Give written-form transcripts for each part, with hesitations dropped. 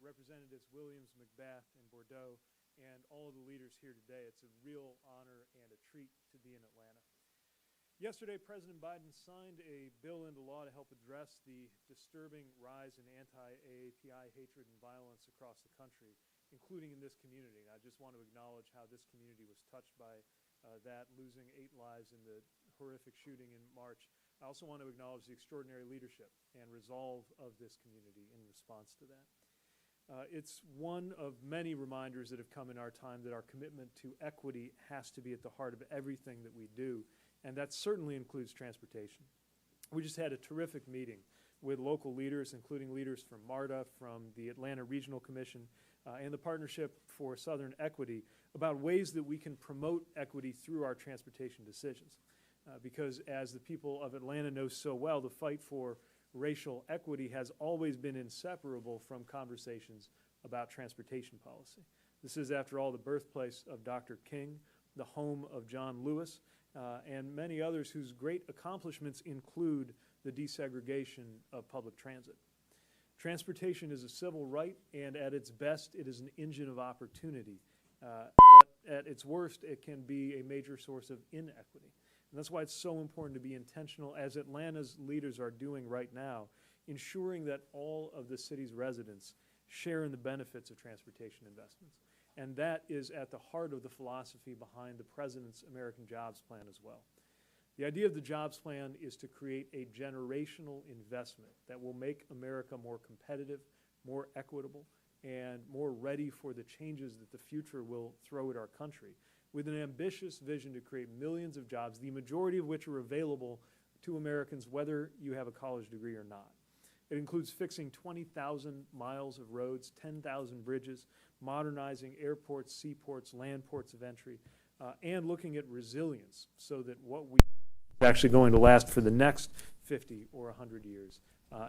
Representatives Williams, McBath, and Bordeaux, and all of the leaders here today. It's a real honor and a treat to be in Atlanta. Yesterday, President Biden signed a bill into law to help address the disturbing rise in anti-AAPI hatred and violence across the country, including in this community. And I just want to acknowledge how this community was touched by that, losing 8 lives in the horrific shooting in March. I also want to acknowledge the extraordinary leadership and resolve of this community in response to that. It's one of many reminders that have come in our time that our commitment to equity has to be at the heart of everything that we do, and that certainly includes transportation. We just had a terrific meeting with local leaders, including leaders from MARTA, from the Atlanta Regional Commission, and the Partnership for Southern Equity, about ways that we can promote equity through our transportation decisions. Because as the people of Atlanta know so well, the fight for racial equity has always been inseparable from conversations about transportation policy. This is, after all, the birthplace of Dr. King, the home of John Lewis, and many others whose great accomplishments include the desegregation of public transit. Transportation is a civil right, and at its best, it is an engine of opportunity. But at its worst, it can be a major source of inequity. And that's why it's so important to be intentional, as Atlanta's leaders are doing right now, ensuring that all of the city's residents share in the benefits of transportation investments. And that is at the heart of the philosophy behind the President's American Jobs Plan as well. The idea of the Jobs Plan is to create a generational investment that will make America more competitive, more equitable, and more ready for the changes that the future will throw at our country, with an ambitious vision to create millions of jobs, the majority of which are available to Americans whether you have a college degree or not. It includes fixing 20,000 miles of roads, 10,000 bridges, modernizing airports, seaports, land ports of entry, and looking at resilience so that what we are actually going to last for the next 50 or 100 years,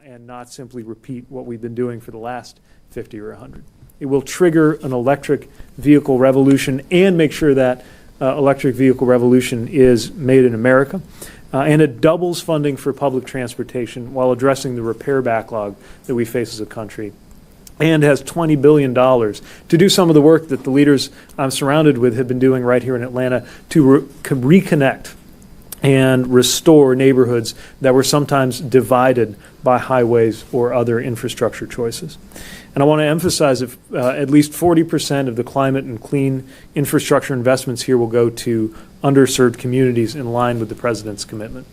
and not simply repeat what we've been doing for the last 50 or 100. It will trigger an electric vehicle revolution and make sure that electric vehicle revolution is made in America. And it doubles funding for public transportation while addressing the repair backlog that we face as a country, and has $20 billion to do some of the work that the leaders I'm surrounded with have been doing right here in Atlanta to reconnect and restore neighborhoods that were sometimes divided by highways or other infrastructure choices. And I want to emphasize that at least 40% of the climate and clean infrastructure investments here will go to underserved communities in line with the President's commitment.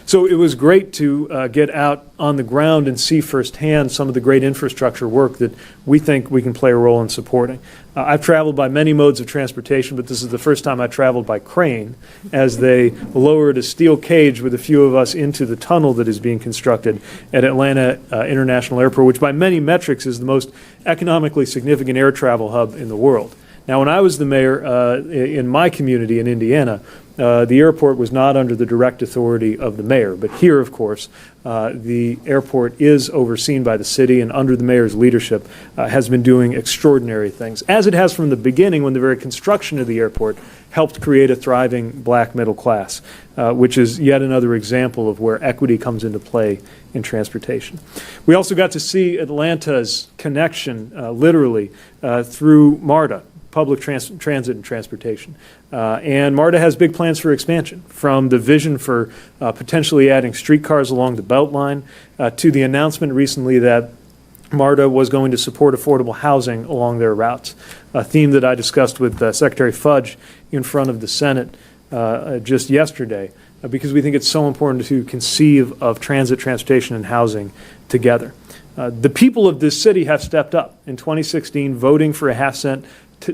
So it was great to get out on the ground and see firsthand some of the great infrastructure work that we think we can play a role in supporting. I've traveled by many modes of transportation, but this is the first time I traveled by crane as they lowered a steel cage with a few of us into the tunnel that is being constructed at Atlanta International Airport, which by many metrics is the most economically significant air travel hub in the world. Now, when I was the mayor in my community in Indiana, the airport was not under the direct authority of the mayor. But here, of course, the airport is overseen by the city, and under the mayor's leadership has been doing extraordinary things, as it has from the beginning when the very construction of the airport helped create a thriving black middle class, which is yet another example of where equity comes into play in transportation. We also got to see Atlanta's connection, literally, through MARTA, public transit and transportation. And MARTA has big plans for expansion, from the vision for potentially adding streetcars along the Beltline to the announcement recently that MARTA was going to support affordable housing along their routes, a theme that I discussed with Secretary Fudge in front of the Senate just yesterday, because we think it's so important to conceive of transit, transportation, and housing together. The people of this city have stepped up in 2016, voting for a half-cent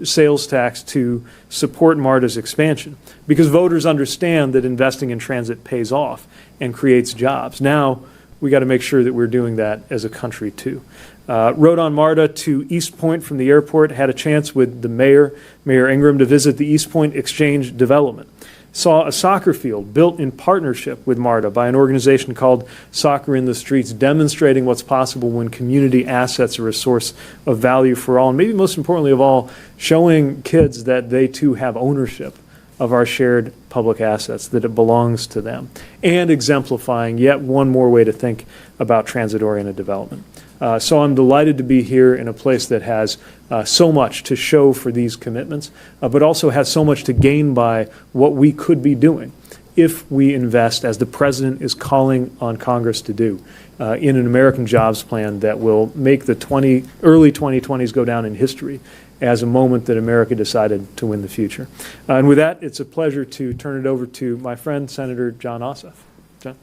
sales tax to support MARTA's expansion, because voters understand that investing in transit pays off and creates jobs. Now we got to make sure that we're doing that as a country too. Rode on MARTA to East Point from the airport, had a chance with the Mayor Ingram, to visit the East Point Exchange development. Saw a soccer field built in partnership with MARTA by an organization called Soccer in the Streets, demonstrating what's possible when community assets are a source of value for all, and maybe most importantly of all, showing kids that they too have ownership of our shared public assets, that it belongs to them, and exemplifying yet one more way to think about transit-oriented development. So I'm delighted to be here in a place that has so much to show for these commitments, but also has so much to gain by what we could be doing if we invest, as the President is calling on Congress to do, in an American jobs plan that will make the early 2020s go down in history as a moment that America decided to win the future. And with that, it's a pleasure to turn it over to my friend, Senator Jon Ossoff. John?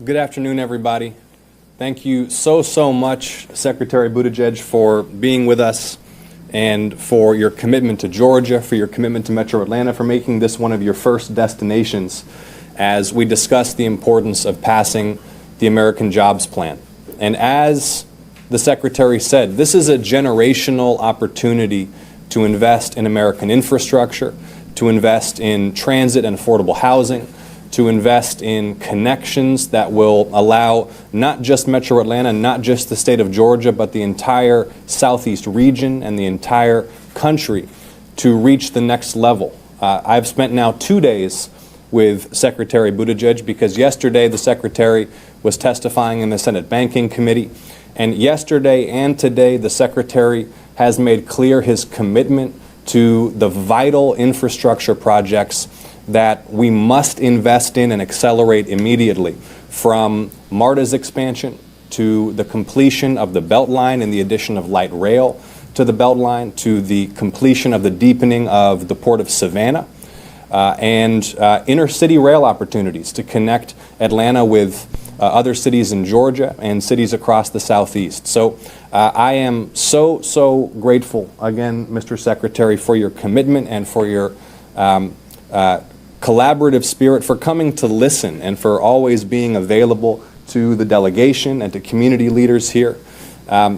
Good afternoon, everybody. Thank you so much, Secretary Buttigieg, for being with us and for your commitment to Georgia, for your commitment to Metro Atlanta, for making this one of your first destinations as we discuss the importance of passing the American Jobs Plan. And as the Secretary said, this is a generational opportunity to invest in American infrastructure, to invest in transit and affordable housing, to invest in connections that will allow not just Metro Atlanta, not just the state of Georgia, but the entire Southeast region and the entire country to reach the next level. I've spent now 2 days with Secretary Buttigieg because yesterday the Secretary was testifying in the Senate Banking Committee, and yesterday and today the Secretary has made clear his commitment to the vital infrastructure projects that we must invest in and accelerate immediately, from MARTA's expansion to the completion of the Beltline and the addition of light rail to the Beltline, to the completion of the deepening of the Port of Savannah, and inter-city rail opportunities to connect Atlanta with other cities in Georgia and cities across the Southeast. So I am so grateful, again, Mr. Secretary, for your commitment and for your collaborative spirit, for coming to listen and for always being available to the delegation and to community leaders here.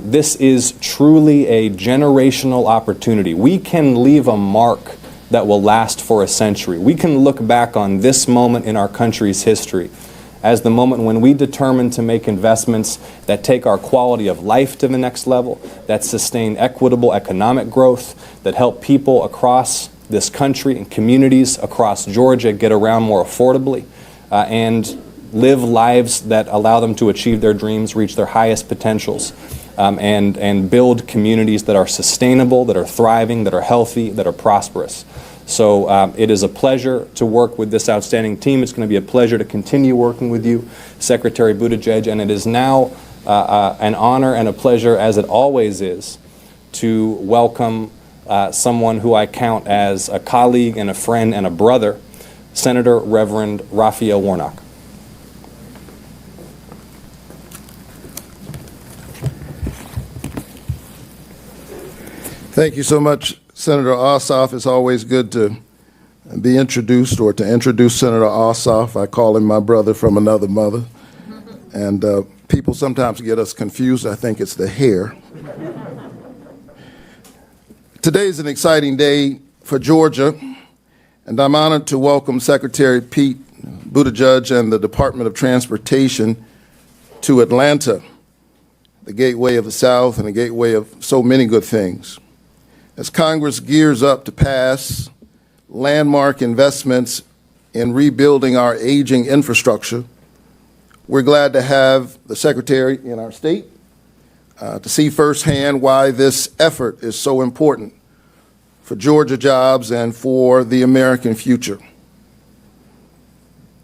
This is truly a generational opportunity. We can leave a mark that will last for a century. We can look back on this moment in our country's history as the moment when we determined to make investments that take our quality of life to the next level, that sustain equitable economic growth, that help people across this country and communities across Georgia get around more affordably, and live lives that allow them to achieve their dreams, reach their highest potentials, and build communities that are sustainable, that are thriving, that are healthy, that are prosperous. So it is a pleasure to work with this outstanding team. It's going to be a pleasure to continue working with you, Secretary Buttigieg, and it is now an honor and a pleasure, as it always is, to welcome someone who I count as a colleague and a friend and a brother, Senator Reverend Raphael Warnock. Thank you so much, Senator Ossoff. It's always good to be introduced, or to introduce Senator Ossoff. I call him my brother from another mother. And people sometimes get us confused. I think it's the hair. Today is an exciting day for Georgia, and I'm honored to welcome Secretary Pete Buttigieg and the Department of Transportation to Atlanta, the gateway of the South and the gateway of so many good things. As Congress gears up to pass landmark investments in rebuilding our aging infrastructure, we're glad to have the Secretary in our state to see firsthand why this effort is so important for Georgia jobs and for the American future.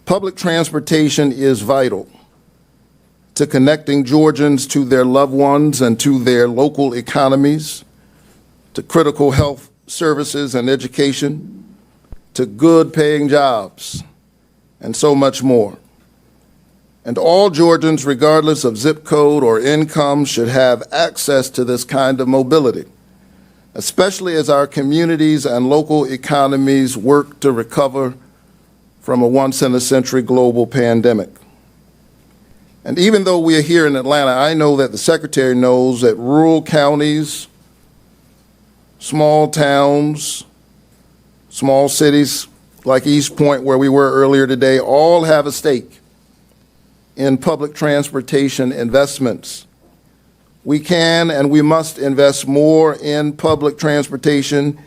Public transportation is vital to connecting Georgians to their loved ones and to their local economies, to critical health services and education, to good paying jobs, and so much more. And all Georgians, regardless of zip code or income, should have access to this kind of mobility, especially as our communities and local economies work to recover from a once-in-a-century global pandemic. And even though we are here in Atlanta, I know that the Secretary knows that rural counties, small towns, small cities like East Point, where we were earlier today, all have a stake in public transportation investments. We can and we must invest more in public transportation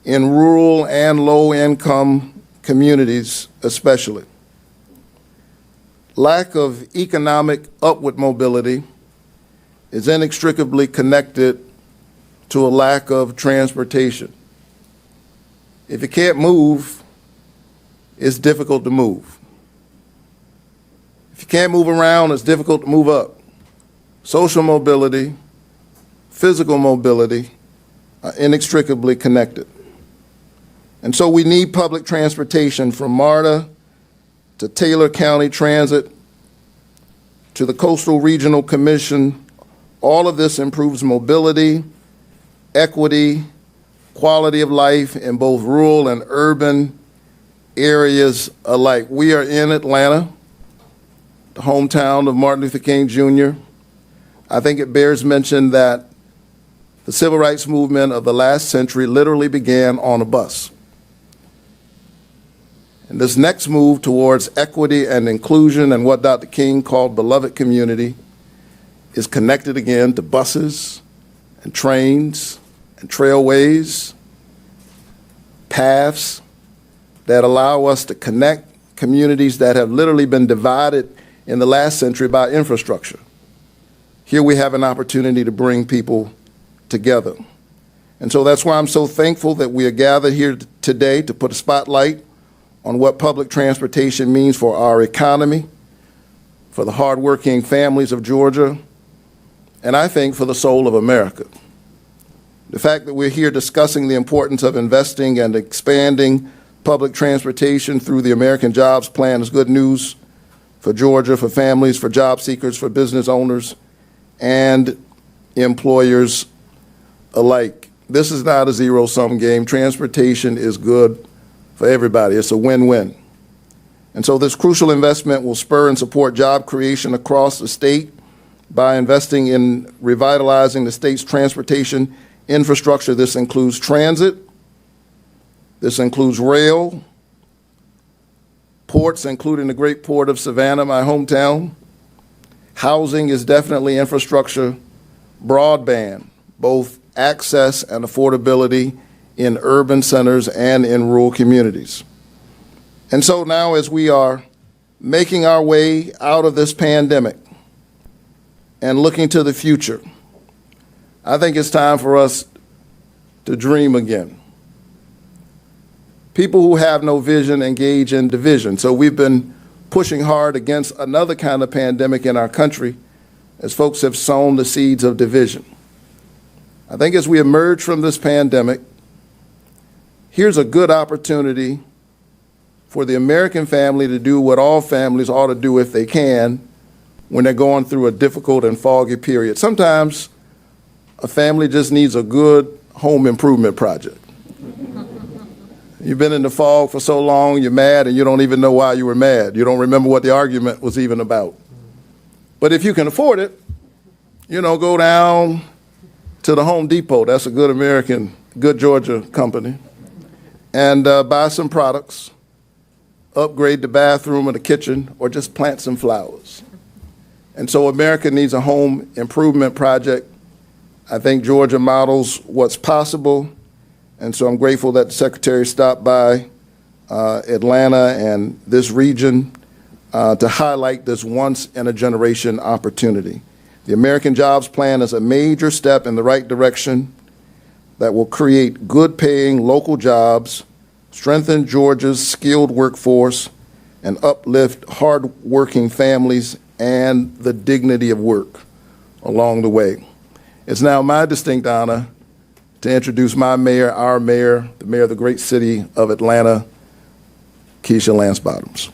in rural and low-income communities especially. lack of economic upward mobility is inextricably connected to a lack of transportation. If you can't move, it's difficult to move. If you can't move around, it's difficult to move up. Social mobility, physical mobility are inextricably connected. And so we need public transportation from MARTA to Taylor County Transit to the Coastal Regional Commission. All of this improves mobility, equity, quality of life in both rural and urban areas alike. We are in Atlanta, the hometown of Martin Luther King Jr. I think it bears mention that the civil rights movement of the last century literally began on a bus. And this next move towards equity and inclusion and what Dr. King called beloved community is connected again to buses and trains and trailways, paths that allow us to connect communities that have literally been divided in the last century by infrastructure. Here we have an opportunity to bring people together. And so that's why I'm so thankful that we are gathered here today to put a spotlight on what public transportation means for our economy, for the hardworking families of Georgia, and I think for the soul of America. The fact that we're here discussing the importance of investing and expanding public transportation through the American Jobs Plan is good news for Georgia, for families, for job seekers, for business owners, and employers alike. This is not a zero-sum game. Transportation is good for everybody. It's a win-win. And so this crucial investment will spur and support job creation across the state by investing in revitalizing the state's transportation infrastructure. This includes transit, this includes rail, ports, including the great port of Savannah, my hometown. Housing is definitely infrastructure, broadband, both access and affordability in urban centers and in rural communities. And so now as we are making our way out of this pandemic and looking to the future, I think it's time for us to dream again. People who have no vision engage in division. So we've been pushing hard against another kind of pandemic in our country as folks have sown the seeds of division. I think as we emerge from this pandemic, here's a good opportunity for the American family to do what all families ought to do if they can when they're going through a difficult and foggy period. Sometimes a family just needs a good home improvement project. You've been in the fog for so long, you're mad, and you don't even know why you were mad. You don't remember what the argument was even about. But if you can afford it, go down to the Home Depot. That's a good American, good Georgia company. And buy some products, upgrade the bathroom or the kitchen, or just plant some flowers. And so America needs a home improvement project. I think Georgia models what's possible. And so I'm grateful that the Secretary stopped by Atlanta and this region to highlight this once-in-a-generation opportunity. The American Jobs Plan is a major step in the right direction that will create good-paying local jobs, strengthen Georgia's skilled workforce, and uplift hard-working families and the dignity of work along the way. It's now my distinct honor to introduce my mayor, our mayor, the mayor of the great city of Atlanta, Keisha Lance Bottoms.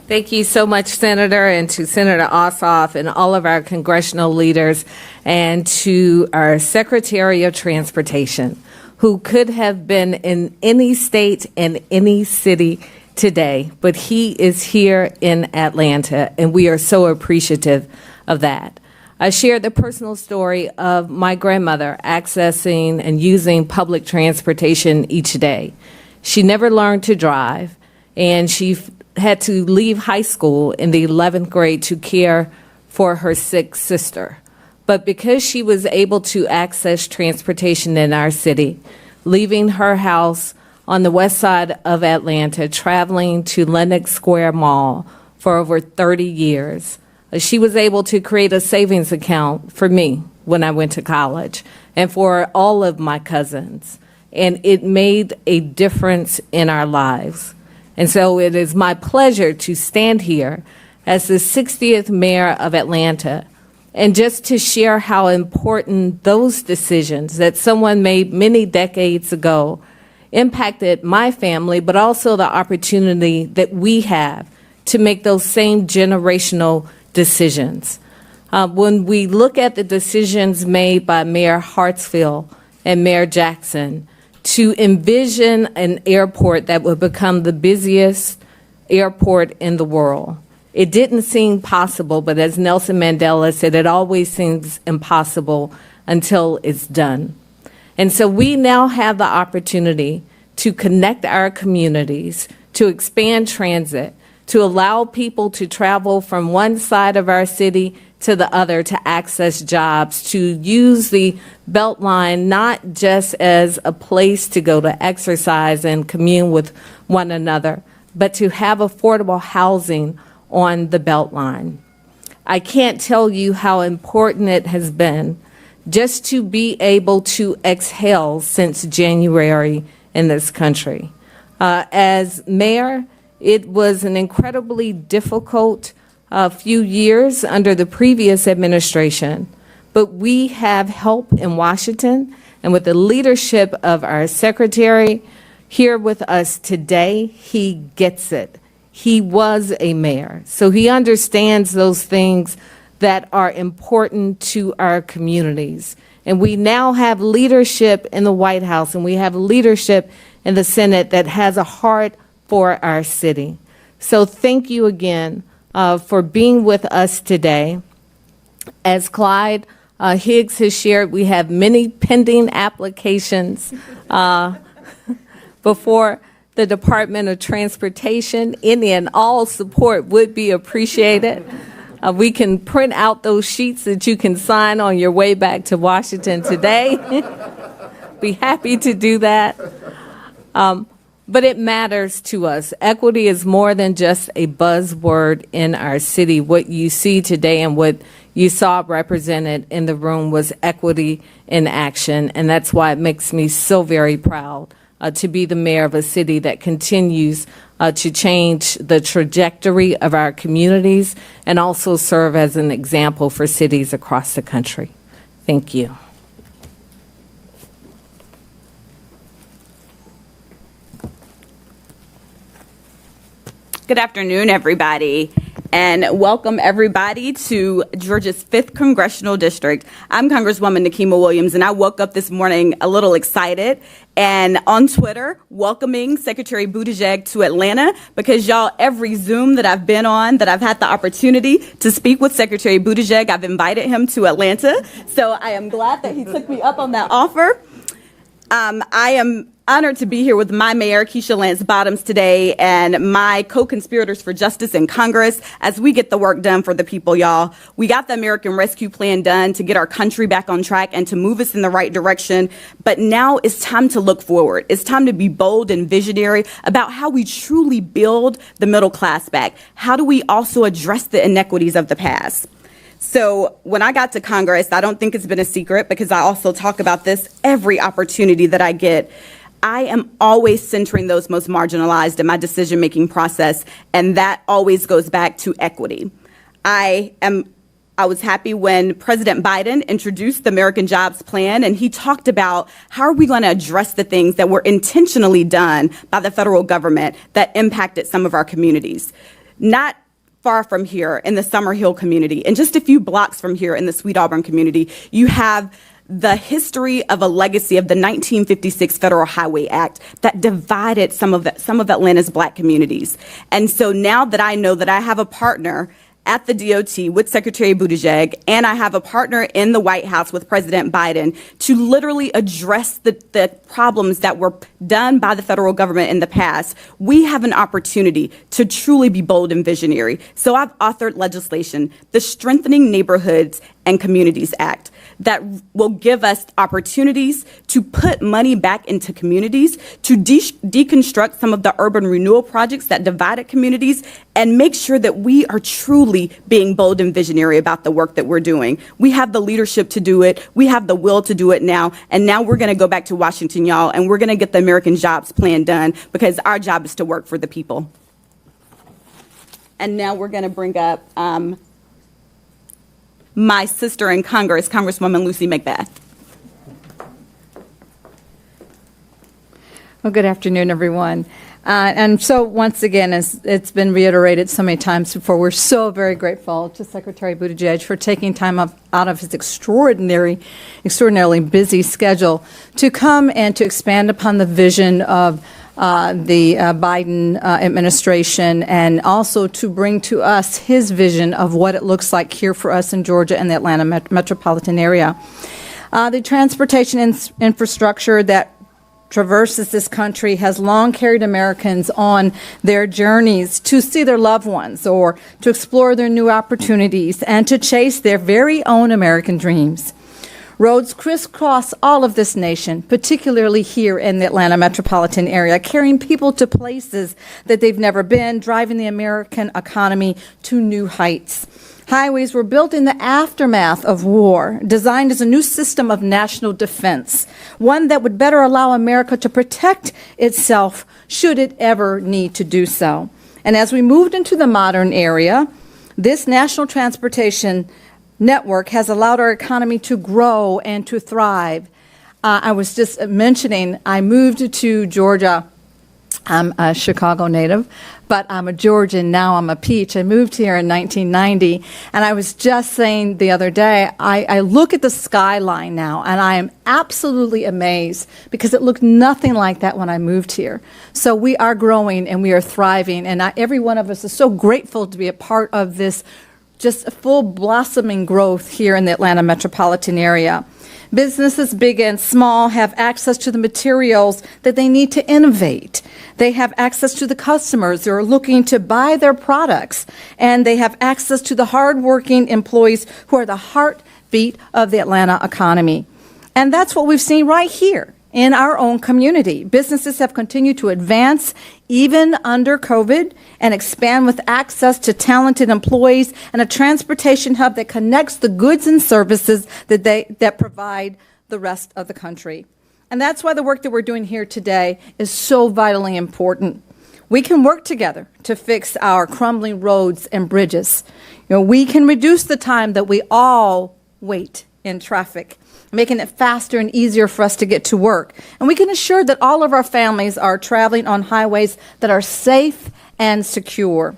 Thank you so much, Senator, and to Senator Ossoff and all of our congressional leaders, and to our Secretary of Transportation, who could have been in any state and any city today, but he is here in Atlanta, and we are so appreciative of that. I shared the personal story of my grandmother accessing and using public transportation each day. She never learned to drive, and she had to leave high school in the 11th grade to care for her sick sister. But because she was able to access transportation in our city, leaving her house on the west side of Atlanta, traveling to Lenox Square Mall for over 30 years. She was able to create a savings account for me when I went to college and for all of my cousins. And it made a difference in our lives. And so it is my pleasure to stand here as the 60th mayor of Atlanta and just to share how important those decisions that someone made many decades ago impacted my family, but also the opportunity that we have to make those same generational decisions. When we look at the decisions made by Mayor Hartsfield and Mayor Jackson to envision an airport that would become the busiest airport in the world, it didn't seem possible, but as Nelson Mandela said, it always seems impossible until it's done. And so we now have the opportunity to connect our communities, to expand transit, to allow people to travel from one side of our city to the other to access jobs, to use the Beltline not just as a place to go to exercise and commune with one another, but to have affordable housing on the Beltline. I can't tell you how important it has been just to be able to exhale since January in this country. As mayor, it was an incredibly difficult few years under the previous administration, but we have help in Washington, and with the leadership of our secretary here with us today, he gets it. He was a mayor, so he understands those things that are important to our communities. And we now have leadership in the White House, and we have leadership in the Senate that has a heart for our city. So thank you again for being with us today. As Clyde Higgs has shared, we have many pending applications before the Department of Transportation. Any and all support would be appreciated. We can print out those sheets that you can sign on your way back to Washington today. Be happy to do that. But it matters to us. Equity is more than just a buzzword in our city. What you see today and what you saw represented in the room was equity in action, and that's why it makes me so very proud to be the mayor of a city that continues to change the trajectory of our communities and also serve as an example for cities across the country. Thank you. Good afternoon, everybody, and welcome everybody to Georgia's 5th Congressional District. I'm Congresswoman Nikema Williams, and I woke up this morning a little excited and on Twitter welcoming Secretary Buttigieg to Atlanta because, y'all, every Zoom that I've been on that I've had the opportunity to speak with Secretary Buttigieg, I've invited him to Atlanta. So I am glad that he took me up on that offer. I am honored to be here with my mayor, Keisha Lance Bottoms, today, and my co-conspirators for justice in Congress as we get the work done for the people, y'all. We got the American Rescue Plan done to get our country back on track and to move us in the right direction. But now it's time to look forward. It's time to be bold and visionary about how we truly build the middle class back. How do we also address the inequities of the past? So when I got to Congress, I don't think it's been a secret because I also talk about this every opportunity that I get. I am always centering those most marginalized in my decision-making process, and that always goes back to equity. I was happy when President Biden introduced the American Jobs Plan, and he talked about how are we going to address the things that were intentionally done by the federal government that impacted some of our communities. Not far from here in the Summerhill community, and just a few blocks from here in the Sweet Auburn community, you have the history of a legacy of the 1956 Federal Highway Act that divided some of Atlanta's Black communities. And so now that I know that I have a partner at the DOT with Secretary Buttigieg, and I have a partner in the White House with President Biden to literally address the problems that were done by the federal government in the past, we have an opportunity to truly be bold and visionary. So I've authored legislation, the Strengthening Neighborhoods and Communities Act that will give us opportunities to put money back into communities, to deconstruct some of the urban renewal projects that divided communities, and make sure that we are truly being bold and visionary about the work that we're doing. We have the leadership to do it. We have the will to do it now. And now we're going to go back to Washington, y'all, and we're going to get the American Jobs Plan done, because our job is to work for the people. And now we're going to bring up my sister in Congress, Congresswoman Lucy McBath. Well, good afternoon, everyone. And so once again, as it's been reiterated so many times before, we're so very grateful to Secretary Buttigieg for taking time out of his extraordinarily busy schedule to come and to expand upon the vision of the Biden administration, and also to bring to us his vision of what it looks like here for us in Georgia and the Atlanta metropolitan area. The transportation infrastructure that traverses this country has long carried Americans on their journeys to see their loved ones or to explore their new opportunities and to chase their very own American dreams. Roads crisscross all of this nation, particularly here in the Atlanta metropolitan area, carrying people to places that they've never been, driving the American economy to new heights. Highways were built in the aftermath of war, designed as a new system of national defense, one that would better allow America to protect itself should it ever need to do so. And as we moved into the modern era, this national transportation network has allowed our economy to grow and to thrive. I was just mentioning, I moved to Georgia. I'm a Chicago native, but I'm a Georgian now. I'm a peach. I moved here in 1990, and I was just saying the other day, I look at the skyline now, and I am absolutely amazed because it looked nothing like that when I moved here. So we are growing and we are thriving, and every one of us is so grateful to be a part of this just full blossoming growth here in the Atlanta metropolitan area. Businesses, big and small, have access to the materials that they need to innovate. They have access to the customers who are looking to buy their products, and they have access to the hardworking employees who are the heartbeat of the Atlanta economy. And that's what we've seen right here in our own community. Businesses have continued to advance even under COVID and expand with access to talented employees and a transportation hub that connects the goods and services that provide the rest of the country. And that's why the work that we're doing here today is so vitally important. We can work together to fix our crumbling roads and bridges. We can reduce the time that we all wait in traffic, making it faster and easier for us to get to work. And we can ensure that all of our families are traveling on highways that are safe and secure.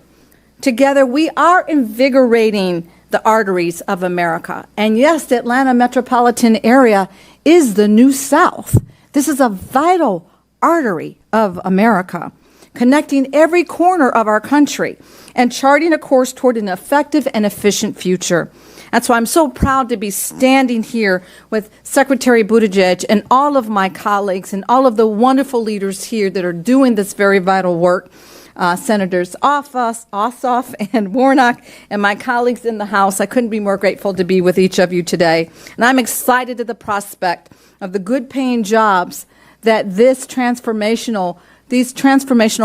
Together, we are invigorating the arteries of America. And yes, the Atlanta metropolitan area is the New South. This is a vital artery of America, connecting every corner of our country and charting a course toward an effective and efficient future. That's why I'm so proud to be standing here with Secretary Buttigieg and all of my colleagues and all of the wonderful leaders here that are doing this very vital work. Senators Ossoff and Warnock and my colleagues in the House. I couldn't be more grateful to be with each of you today. And I'm excited at the prospect of the good-paying jobs that these transformational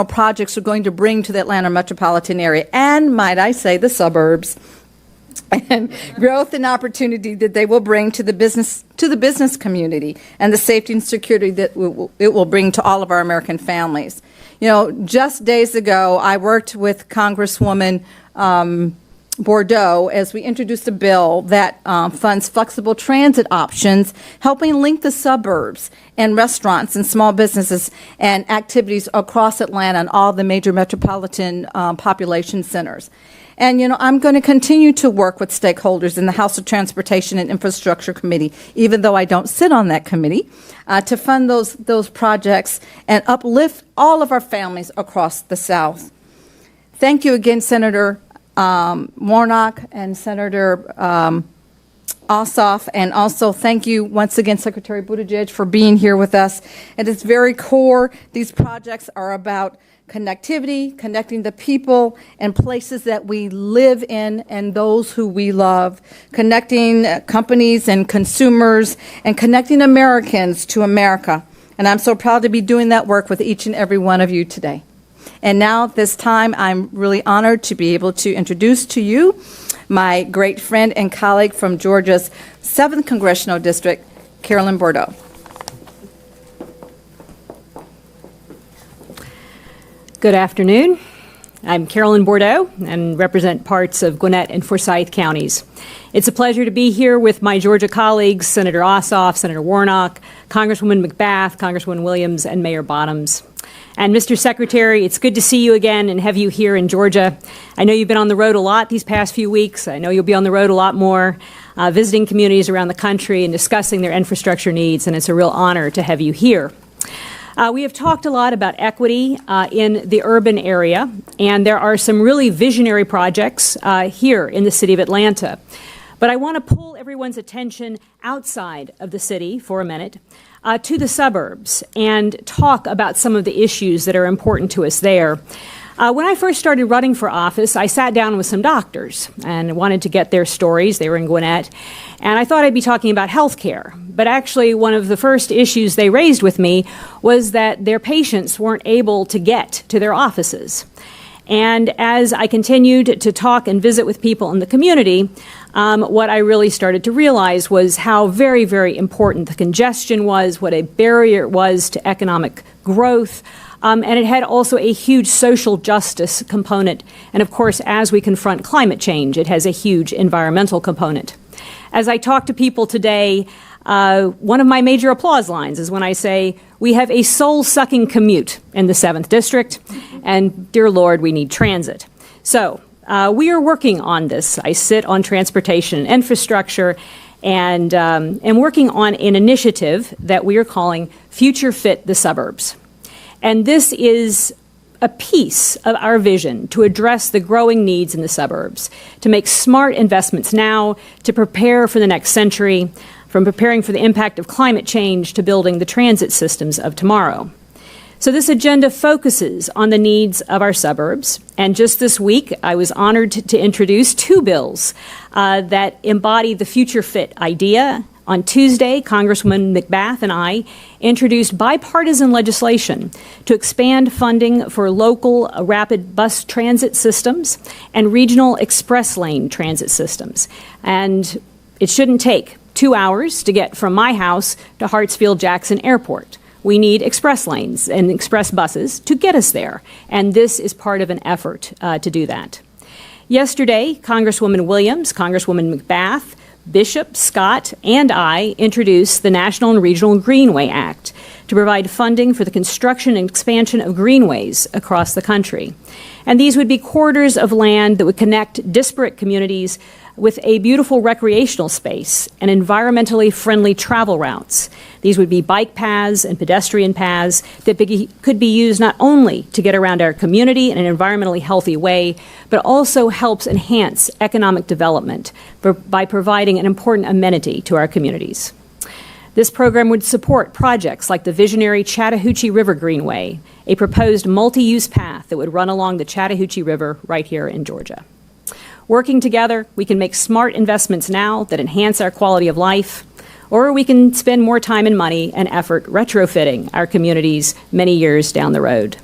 projects are going to bring to the Atlanta metropolitan area and, might I say, the suburbs. And growth and opportunity that they will bring to the business community, and the safety and security that it will bring to all of our American families. Just days ago, I worked with Congresswoman Bordeaux as we introduced a bill that funds flexible transit options, helping link the suburbs and restaurants and small businesses and activities across Atlanta and all the major metropolitan population centers. And, I'm going to continue to work with stakeholders in the House of Transportation and Infrastructure Committee, even though I don't sit on that committee, to fund those projects and uplift all of our families across the South. Thank you again, Senator Warnock and Senator Ossoff, and also thank you once again, Secretary Buttigieg, for being here with us. At its very core, these projects are about connectivity, connecting the people and places that we live in and those who we love, connecting companies and consumers, and connecting Americans to America. And I'm so proud to be doing that work with each and every one of you today. And now, this time, I'm really honored to be able to introduce to you my great friend and colleague from Georgia's 7th Congressional District, Carolyn Bordeaux. Good afternoon. I'm Carolyn Bordeaux and represent parts of Gwinnett and Forsyth counties. It's a pleasure to be here with my Georgia colleagues, Senator Ossoff, Senator Warnock, Congresswoman McBath, Congresswoman Williams, and Mayor Bottoms. And Mr. Secretary, it's good to see you again and have you here in Georgia. I know you've been on the road a lot these past few weeks. I know you'll be on the road a lot more, visiting communities around the country and discussing their infrastructure needs, and it's a real honor to have you here. We have talked a lot about equity in the urban area, and there are some really visionary projects here in the city of Atlanta. But I want to pull everyone's attention outside of the city for a minute to the suburbs and talk about some of the issues that are important to us there. When I first started running for office, I sat down with some doctors and wanted to get their stories. They were in Gwinnett. And I thought I'd be talking about health care. But actually, one of the first issues they raised with me was that their patients weren't able to get to their offices. And as I continued to talk and visit with people in the community, what I really started to realize was how very, very important the congestion was, what a barrier it was to economic growth, and it had also a huge social justice component. And of course, as we confront climate change, it has a huge environmental component. As I talk to people today, one of my major applause lines is when I say, we have a soul-sucking commute in the 7th District, and dear Lord, we need transit. So we are working on this. I sit on transportation and infrastructure, and am working on an initiative that we are calling Future Fit the Suburbs. And this is a piece of our vision to address the growing needs in the suburbs, to make smart investments now, to prepare for the next century, from preparing for the impact of climate change to building the transit systems of tomorrow. So this agenda focuses on the needs of our suburbs. And just this week, I was honored to introduce 2 bills that embody the Future Fit idea. On Tuesday, Congresswoman McBath and I introduced bipartisan legislation to expand funding for local rapid bus transit systems and regional express lane transit systems. And it shouldn't take 2 hours to get from my house to Hartsfield-Jackson Airport. We need express lanes and express buses to get us there, and this is part of an effort to do that. Yesterday, Congresswoman Williams, Congresswoman McBath, Bishop, Scott, and I introduced the National and Regional Greenway Act to provide funding for the construction and expansion of greenways across the country. And these would be corridors of land that would connect disparate communities with a beautiful recreational space and environmentally friendly travel routes. These would be bike paths and pedestrian paths that could be used not only to get around our community in an environmentally healthy way, but also helps enhance economic development by providing an important amenity to our communities. This program would support projects like the visionary Chattahoochee River Greenway, a proposed multi-use path that would run along the Chattahoochee River right here in Georgia. Working together, we can make smart investments now that enhance our quality of life, or we can spend more time and money and effort retrofitting our communities many years down the road.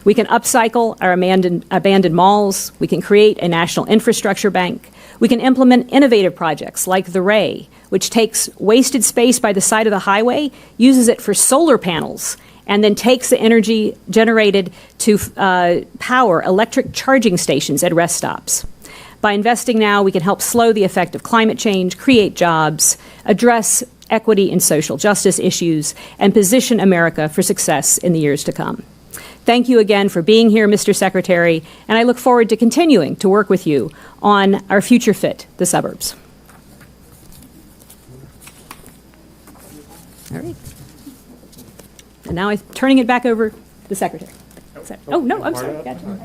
We can upcycle our abandoned malls. We can create a national infrastructure bank. We can implement innovative projects like the Ray, which takes wasted space by the side of the highway, uses it for solar panels, and then takes the energy generated to power electric charging stations at rest stops. By investing now, we can help slow the effect of climate change, create jobs, address equity and social justice issues, and position America for success in the years to come. Thank you again for being here, Mr. Secretary, and I look forward to continuing to work with you on our Future Fit, the suburbs. All right. And now I'm turning it back over to the Secretary. Oh, no, I'm sorry. Gotcha.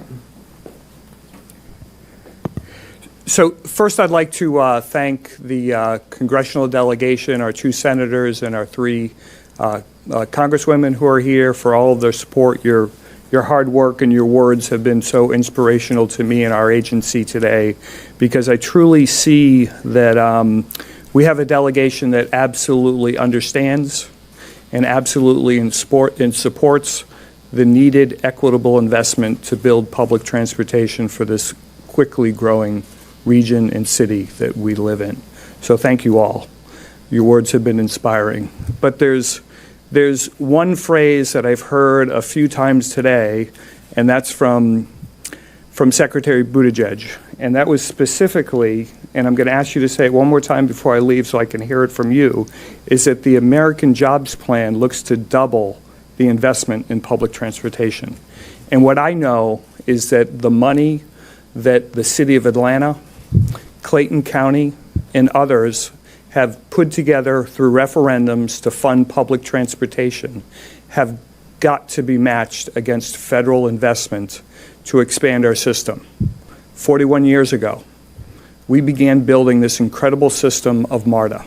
So first, I'd like to thank the congressional delegation, our 2 senators, and our 3 congresswomen who are here for all of their support. Your hard work and your words have been so inspirational to me and our agency today, because I truly see that we have a delegation that absolutely understands and absolutely supports the needed equitable investment to build public transportation for this quickly growing region and city that we live in. So thank you all. Your words have been inspiring. But there's one phrase that I've heard a few times today, and that's from Secretary Buttigieg. And that was specifically, and I'm going to ask you to say it one more time before I leave so I can hear it from you, is that the American Jobs Plan looks to double the investment in public transportation. And what I know is that the money that the city of Atlanta, Clayton County, and others have put together through referendums to fund public transportation have got to be matched against federal investment to expand our system. 41 years ago, we began building this incredible system of MARTA.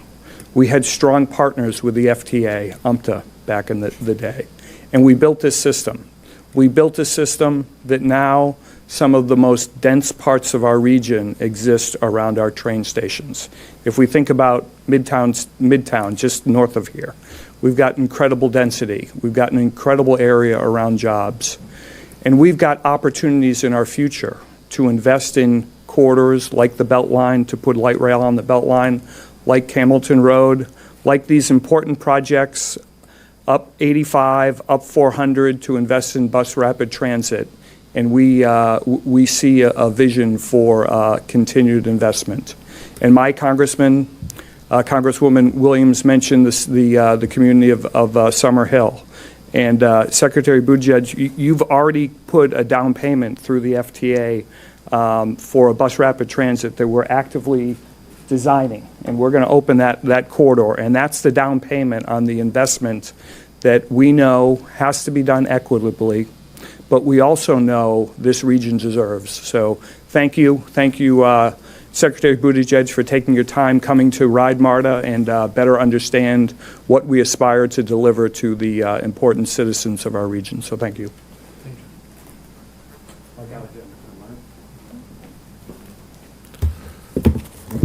We had strong partners with the FTA, UMTA, back in the day, and we built this system. We built a system that now some of the most dense parts of our region exist around our train stations. If we think about Midtown, just north of here, we've got incredible density. We've got an incredible area around jobs. And we've got opportunities in our future to invest in corridors like the Beltline, to put light rail on the Beltline, like Hamilton Road, like these important projects, up 85, up 400, to invest in bus rapid transit. And we see a vision for continued investment. And my Congresswoman Williams mentioned the community of Summer Hill. And Secretary Buttigieg, you've already put a down payment through the FTA for a bus rapid transit that we're actively designing. And we're going to open that corridor. And that's the down payment on the investment that we know has to be done equitably, but we also know this region deserves. So thank you, Secretary Buttigieg, for taking your time coming to ride MARTA and better understand what we aspire to deliver to the important citizens of our region. So thank you.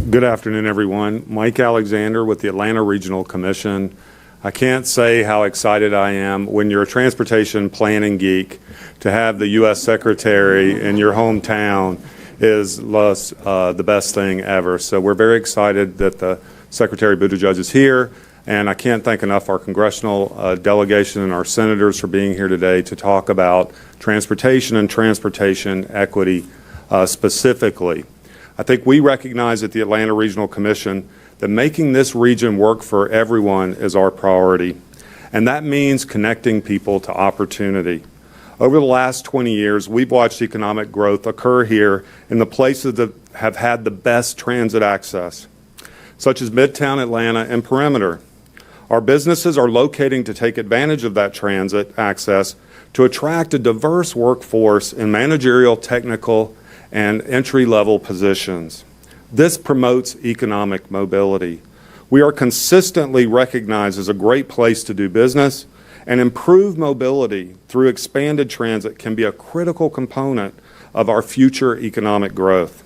Good afternoon, everyone. Mike Alexander with the Atlanta Regional Commission. I can't say how excited I am when you're a transportation planning geek to have the U.S. Secretary in your hometown is the best thing ever. So we're very excited that the Secretary Buttigieg is here, and I can't thank enough our congressional delegation and our senators for being here today to talk about transportation and transportation equity specifically. I think we recognize at the Atlanta Regional Commission that making this region work for everyone is our priority, and that means connecting people to opportunity. Over the last 20 years, we've watched economic growth occur here in the places that have had the best transit access, such as Midtown Atlanta and Perimeter. Our businesses are locating to take advantage of that transit access to attract a diverse workforce in managerial, technical, and entry-level positions. This promotes economic mobility. We are consistently recognized as a great place to do business, and improved mobility through expanded transit can be a critical component of our future economic growth.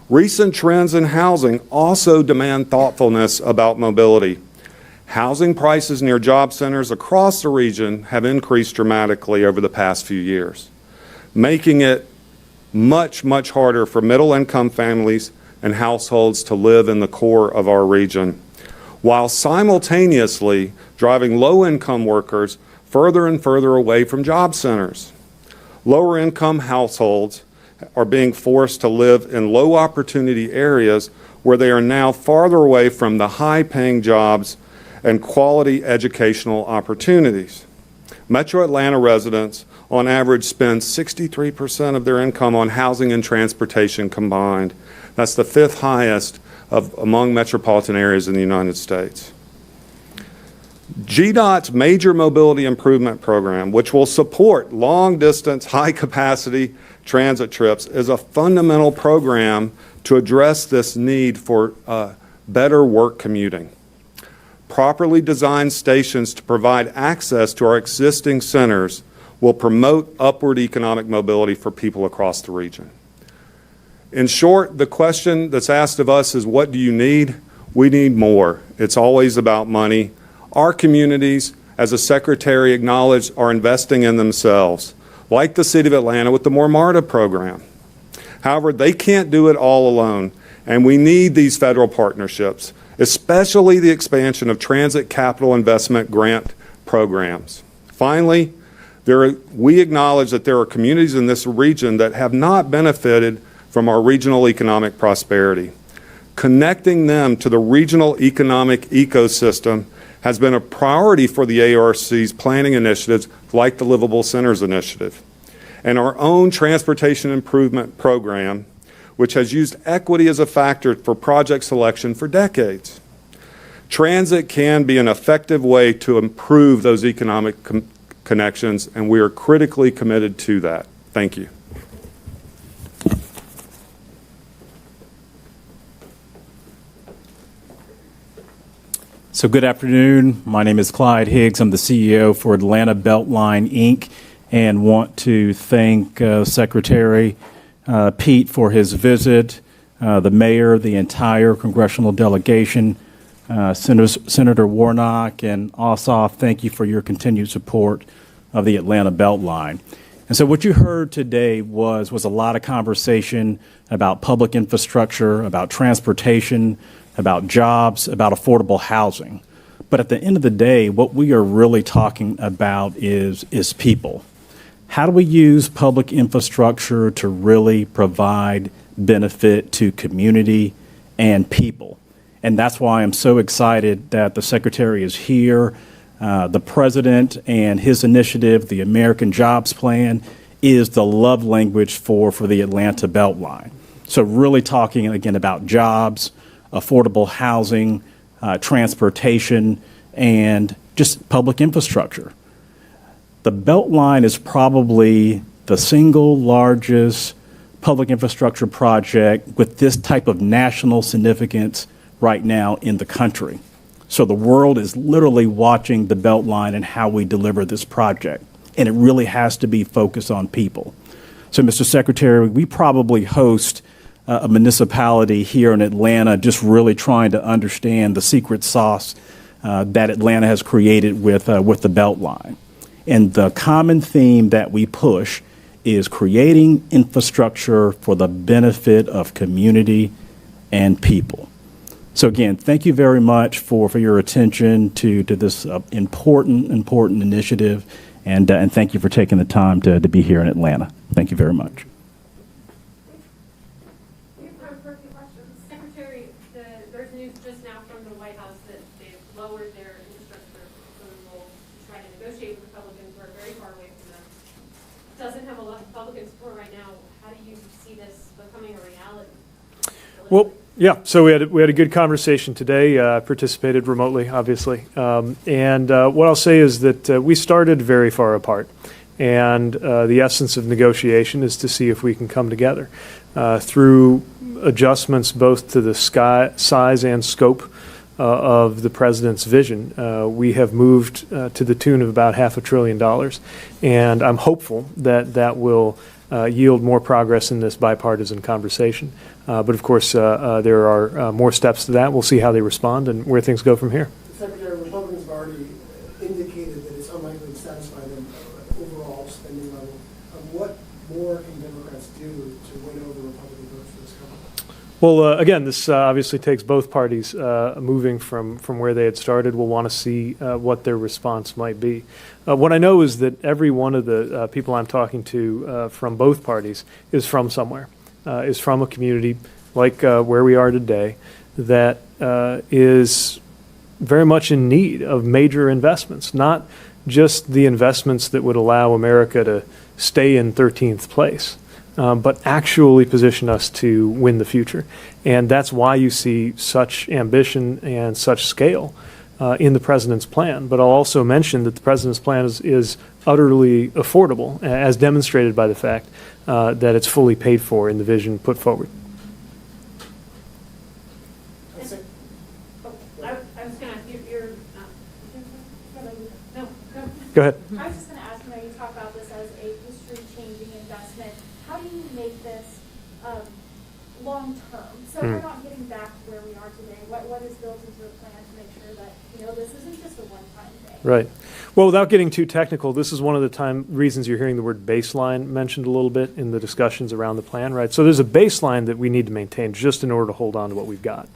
Recent trends in housing also demand thoughtfulness about mobility. Housing prices near job centers across the region have increased dramatically over the past few years, making it much, much harder for middle-income families and households to live in the core of our region, while simultaneously driving low-income workers further and further away from job centers. Lower-income households are being forced to live in low-opportunity areas where they are now farther away from the high-paying jobs and quality educational opportunities. Metro Atlanta residents, on average, spend 63% of their income on housing and transportation combined. That's the 5th highest among metropolitan areas in the United States. GDOT's Major Mobility Improvement Program, which will support long-distance, high-capacity transit trips, is a fundamental program to address this need for better work commuting. Properly designed stations to provide access to our existing centers will promote upward economic mobility for people across the region. In short, the question that's asked of us is, what do you need? We need more. It's always about money. Our communities, as the Secretary acknowledged, are investing in themselves, like the City of Atlanta with the More MARTA program. However, they can't do it all alone, and we need these federal partnerships, especially the expansion of transit capital investment grant programs. Finally, we acknowledge that there are communities in this region that have not benefited from our regional economic prosperity. Connecting them to the regional economic ecosystem has been a priority for the ARC's planning initiatives like the Livable Centers Initiative and our own transportation improvement program, which has used equity as a factor for project selection for decades. Transit can be an effective way to improve those economic connections, and we are critically committed to that. Thank you. So good afternoon. My name is Clyde Higgs. I'm the CEO for Atlanta Beltline, Inc., and want to thank Secretary Pete for his visit, the mayor, the entire congressional delegation, Senator Warnock and Ossoff, thank you for your continued support of the Atlanta Beltline. And so what you heard today was a lot of conversation about public infrastructure, about transportation, about jobs, about affordable housing. But at the end of the day, what we are really talking about is people. How do we use public infrastructure to really provide benefit to community and people? And that's why I'm so excited that the Secretary is here. The President and his initiative, the American Jobs Plan, is the love language for the Atlanta Beltline. So really talking again about jobs, affordable housing, transportation, and just public infrastructure. The Beltline is probably the single largest public infrastructure project with this type of national significance right now in the country. So the world is literally watching the Beltline and how we deliver this project, and it really has to be focused on people. So, Mr. Secretary, we probably host a municipality here in Atlanta just really trying to understand the secret sauce that Atlanta has created with the Beltline. And the common theme that we push is creating infrastructure for the benefit of community and people. So again, thank you very much for your attention to this important initiative, and thank you for taking the time to be here in Atlanta. Thank you very much. We have time for a few questions. Secretary, there's news just now from the White House that they've lowered their infrastructure proposal to try to negotiate with Republicans who are very far away from them. Doesn't have a lot of Republican support right now. How do you see this becoming a reality? Well, yeah, so we had a good conversation today, participated remotely, obviously. And what I'll say is that we started very far apart. And the essence of negotiation is to see if we can come together through adjustments both to the size and scope of the president's vision. We have moved to the tune of about $500 billion. And I'm hopeful that that will yield more progress in this bipartisan conversation. But of course, there are more steps to that. We'll see how they respond and where things go from here. Secretary, Republicans have already indicated that it's unlikely to satisfy them overall spending level. What more can Democrats do to win over Republican votes for this country? Well, again, this obviously takes both parties moving from where they had started. We'll want to see what their response might be. What I know is that every one of the people I'm talking to from both parties is from somewhere, is from a community like where we are today that is very much in need of major investments, not just the investments that would allow America to stay in 13th place. But actually position us to win the future. And that's why you see such ambition and such scale in the president's plan. But I'll also mention that the president's plan is utterly affordable, as demonstrated by the fact that it's fully paid for in the vision put forward. Go ahead. I was just going to ask, you talk about this as a history-changing investment. How do you make this long-term? So we're not getting back to where we are today. What is built into the plan to make sure that, this isn't just a one-time thing? Right. Well, without getting too technical, this is one of the reasons you're hearing the word baseline mentioned a little bit in the discussions around the plan, right? So there's a baseline that we need to maintain just in order to hold on to what we've got.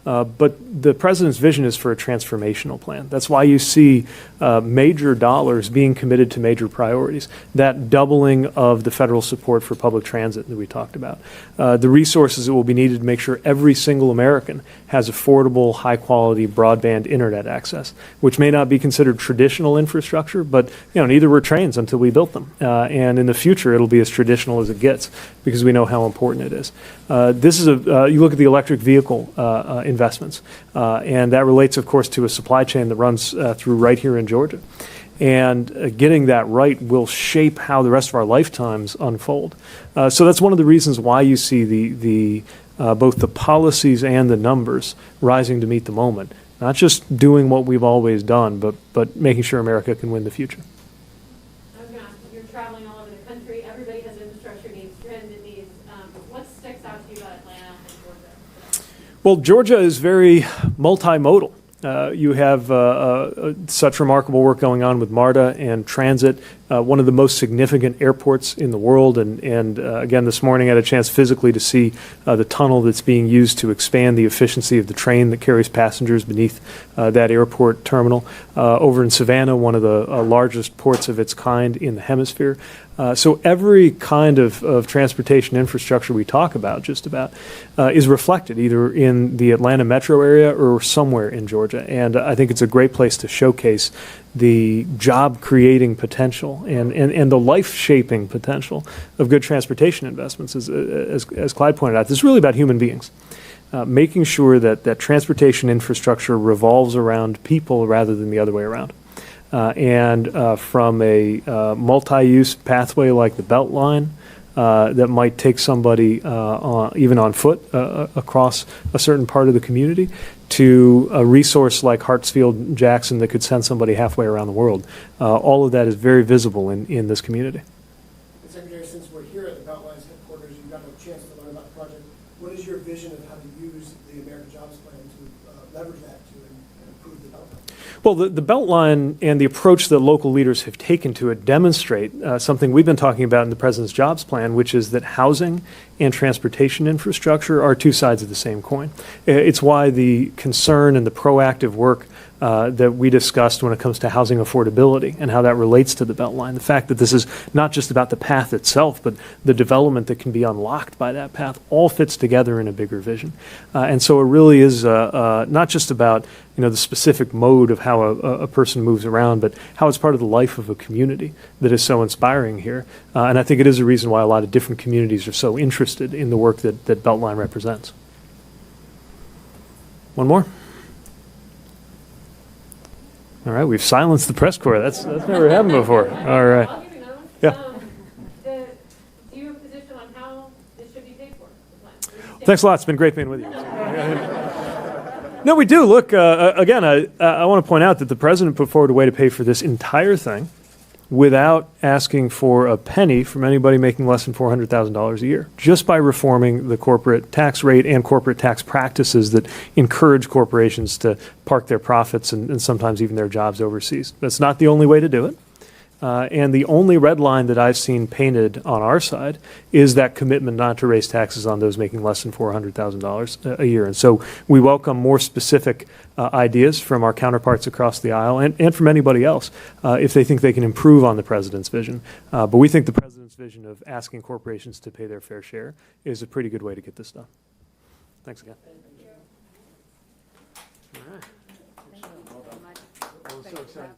But the president's vision is for a transformational plan. That's why you see major dollars being committed to major priorities. That doubling of the federal support for public transit that we talked about. The resources that will be needed to make sure every single American has affordable, high-quality broadband internet access, which may not be considered traditional infrastructure, but neither were trains until we built them. And in the future, it'll be as traditional as it gets because we know how important it is. This is you look at the electric vehicle investments, and that relates, of course, to a supply chain that runs through right here in Georgia. And getting that right will shape how the rest of our lifetimes unfold. So that's one of the reasons why you see both the policies and the numbers rising to meet the moment. Not just doing what we've always done, but making sure America can win the future. I was going to ask, you're traveling all over the country. Everybody has infrastructure needs, transit needs. What sticks out to you about Atlanta and Georgia? Well, Georgia is very multimodal. You have such remarkable work going on with MARTA and transit, one of the most significant airports in the world. And again, this morning I had a chance physically to see the tunnel that's being used to expand the efficiency of the train that carries passengers beneath that airport terminal. Over in Savannah, one of the largest ports of its kind in the hemisphere. So every kind of transportation infrastructure we talk about, just about, is reflected either in the Atlanta metro area or somewhere in Georgia. And I think it's a great place to showcase the job-creating potential and the life-shaping potential of good transportation investments. As Clyde pointed out, this is really about human beings. Making sure that transportation infrastructure revolves around people rather than the other way around. From a multi-use pathway like the Beltline that might take somebody even on foot across a certain part of the community to a resource like Hartsfield-Jackson that could send somebody halfway around the world. All of that is very visible in this community. Secretary, since we're here at the Beltline's headquarters, you've got a chance to learn about the project. What is your vision of how to use the American Jobs Plan to leverage that to improve the Beltline? Well, the Beltline and the approach that local leaders have taken to it demonstrate something we've been talking about in the President's Jobs Plan, which is that housing and transportation infrastructure are two sides of the same coin. It's why the concern and the proactive work that we discussed when it comes to housing affordability and how that relates to the Beltline. The fact that this is not just about the path itself, but the development that can be unlocked by that path all fits together in a bigger vision. And so it really is not just about the specific mode of how a person moves around, but how it's part of the life of a community that is so inspiring here. And I think it is a reason why a lot of different communities are so interested in the work that Beltline represents. One more? All right, we've silenced the press corps. That's never happened before. All right. I'll give you another one. Yeah. Do you have a position on how this should be paid for? The plan? Thanks a lot. It's been great being with you. No, we do. Look, again, I want to point out that the president put forward a way to pay for this entire thing without asking for a penny from anybody making less than $400,000 a year, just by reforming the corporate tax rate and corporate tax practices that encourage corporations to park their profits and sometimes even their jobs overseas. That's not the only way to do it. And the only red line that I've seen painted on our side is that commitment not to raise taxes on those making less than $400,000 a year. And so we welcome more specific ideas from our counterparts across the aisle and from anybody else if they think they can improve on the president's vision. But we think the president's vision of asking corporations to pay their fair share is a pretty good way to get this done. Thanks again. Thank you so much. I'm so excited.